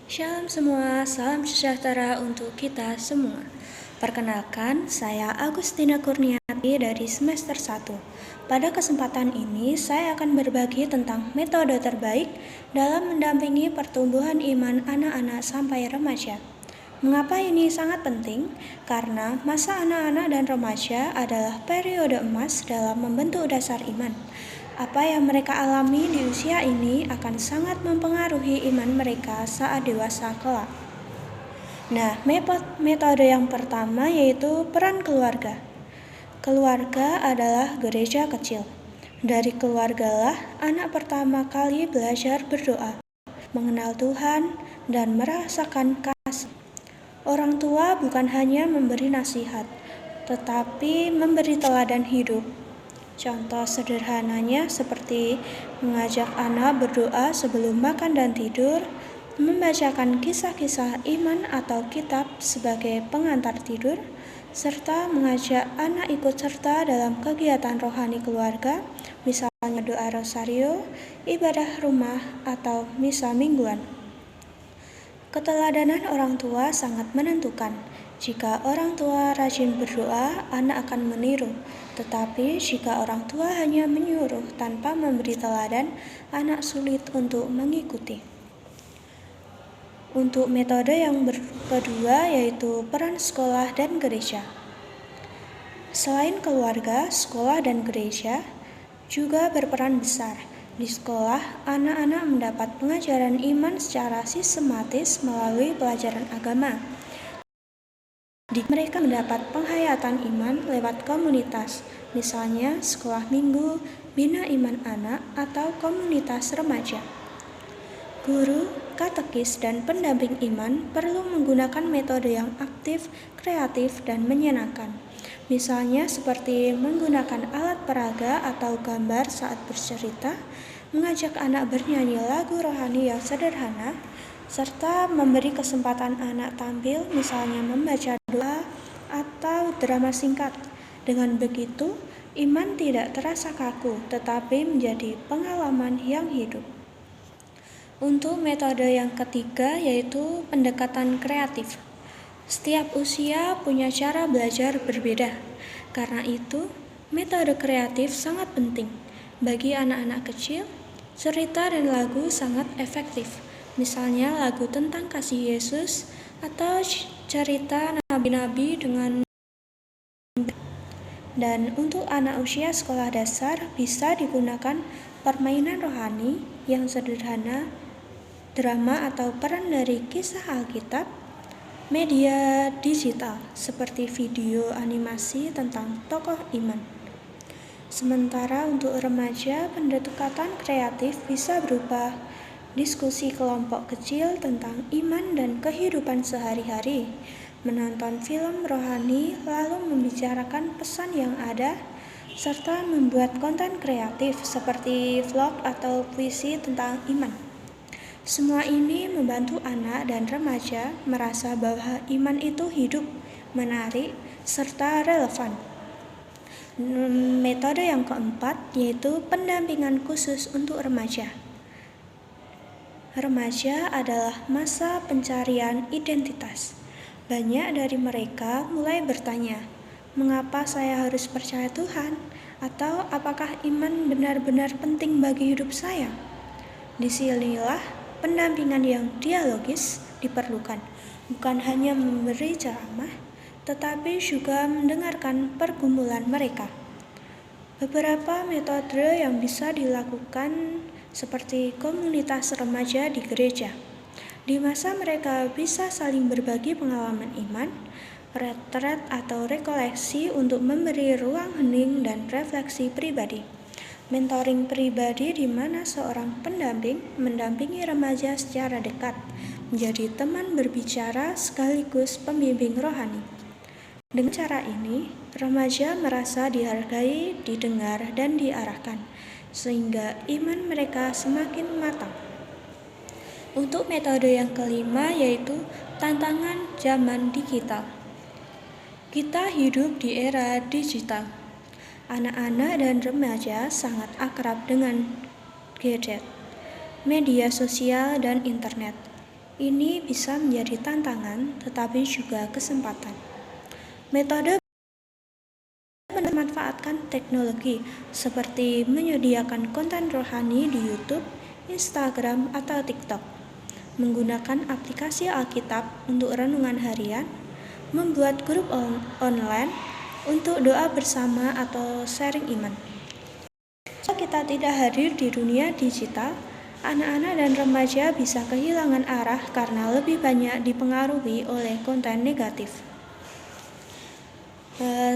Shalom semua, salam sejahtera untuk kita semua. Perkenalkan, saya Agustina Kurniati dari semester 1. Pada kesempatan ini, saya akan berbagi tentang metode terbaik dalam mendampingi pertumbuhan iman anak-anak sampai remaja. Mengapa ini sangat penting? Karena masa anak-anak dan remaja adalah periode emas dalam membentuk dasar iman. Apa yang mereka alami di usia ini akan sangat mempengaruhi iman mereka saat dewasa kelak. Nah, metode yang pertama yaitu peran keluarga. Keluarga adalah gereja kecil. Dari keluargalah anak pertama kali belajar berdoa, mengenal Tuhan, dan merasakan kasih. Orang tua bukan hanya memberi nasihat, tetapi memberi teladan hidup. Contoh sederhananya seperti mengajak anak berdoa sebelum makan dan tidur, membacakan kisah-kisah iman atau kitab sebagai pengantar tidur, serta mengajak anak ikut serta dalam kegiatan rohani keluarga, misalnya doa rosario, ibadah rumah, atau misa mingguan. Keteladanan orang tua sangat menentukan. Jika orang tua rajin berdoa, anak akan meniru. Tetapi jika orang tua hanya menyuruh tanpa memberi teladan, anak sulit untuk mengikuti. Untuk metode yang kedua yaitu peran sekolah dan gereja. Selain keluarga, sekolah dan gereja juga berperan besar. Di sekolah, anak-anak mendapat pengajaran iman secara sistematis melalui pelajaran agama. Mereka mendapat penghayatan iman lewat komunitas, misalnya sekolah minggu, bina iman anak, atau komunitas remaja. Guru, katekis, dan pendamping iman perlu menggunakan metode yang aktif, kreatif, dan menyenangkan. Misalnya seperti menggunakan alat peraga atau gambar saat bercerita, mengajak anak bernyanyi lagu rohani yang sederhana, serta memberi kesempatan anak tampil, misalnya membaca doa atau drama singkat. Dengan begitu, iman tidak terasa kaku, tetapi menjadi pengalaman yang hidup. Untuk metode yang ketiga yaitu pendekatan kreatif. Setiap usia punya cara belajar berbeda. Karena itu, metode kreatif sangat penting. Bagi anak-anak kecil, cerita dan lagu sangat efektif. Misalnya lagu tentang kasih Yesus atau cerita nabi-nabi dengan. Dan untuk anak usia sekolah dasar bisa digunakan permainan rohani yang sederhana, drama atau peran dari kisah Alkitab, media digital seperti video animasi tentang tokoh iman. Sementara untuk remaja, pendekatan kreatif bisa berupa diskusi kelompok kecil tentang iman dan kehidupan sehari-hari, menonton film rohani lalu membicarakan pesan yang ada, serta membuat konten kreatif seperti vlog atau puisi tentang iman. Semua ini membantu anak dan remaja merasa bahwa iman itu hidup, menarik, serta relevan. Metode yang keempat yaitu pendampingan khusus untuk remaja. Remaja adalah masa pencarian identitas. Banyak dari mereka mulai bertanya, mengapa saya harus percaya Tuhan? Atau apakah iman benar-benar penting bagi hidup saya? Disinilah pendampingan yang dialogis diperlukan, bukan hanya memberi ceramah, tetapi juga mendengarkan pergumulan mereka. Beberapa metode yang bisa dilakukan seperti komunitas remaja di gereja. Di masa mereka bisa saling berbagi pengalaman iman, retret atau rekoleksi untuk memberi ruang hening dan refleksi pribadi. Mentoring pribadi di mana seorang pendamping mendampingi remaja secara dekat, menjadi teman berbicara sekaligus pembimbing rohani. Dengan cara ini, remaja merasa dihargai, didengar, dan diarahkan, sehingga iman mereka semakin matang. Untuk metode yang kelima yaitu tantangan zaman digital. Kita hidup di era digital. Anak-anak dan remaja sangat akrab dengan gadget, media sosial, dan internet. Ini bisa menjadi tantangan, tetapi juga kesempatan. Metode memanfaatkan teknologi seperti menyediakan konten rohani di YouTube, Instagram, atau TikTok, menggunakan aplikasi Alkitab untuk renungan harian, membuat grup online untuk doa bersama atau sharing iman. Jika kita tidak hadir di dunia digital, anak-anak dan remaja bisa kehilangan arah karena lebih banyak dipengaruhi oleh konten negatif.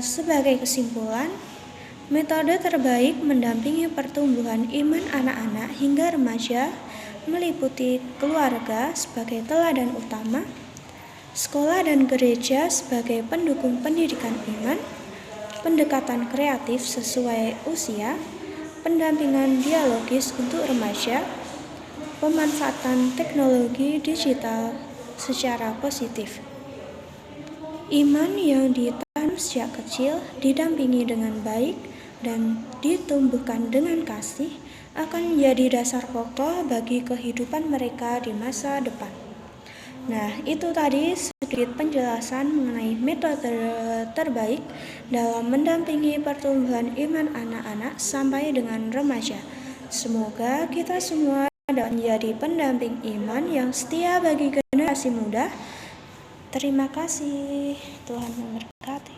Sebagai kesimpulan, metode terbaik mendampingi pertumbuhan iman anak-anak hingga remaja meliputi keluarga sebagai teladan utama, sekolah dan gereja sebagai pendukung pendidikan iman, pendekatan kreatif sesuai usia, pendampingan dialogis untuk remaja, pemanfaatan teknologi digital secara positif. Iman yang ditanam sejak kecil, didampingi dengan baik, dan ditumbuhkan dengan kasih akan menjadi dasar pokok bagi kehidupan mereka di masa depan. Nah, itu tadi sedikit penjelasan mengenai metode terbaik dalam mendampingi pertumbuhan iman anak-anak sampai dengan remaja. Semoga kita semua dapat menjadi pendamping iman yang setia bagi generasi muda. Terima kasih, Tuhan memberkati.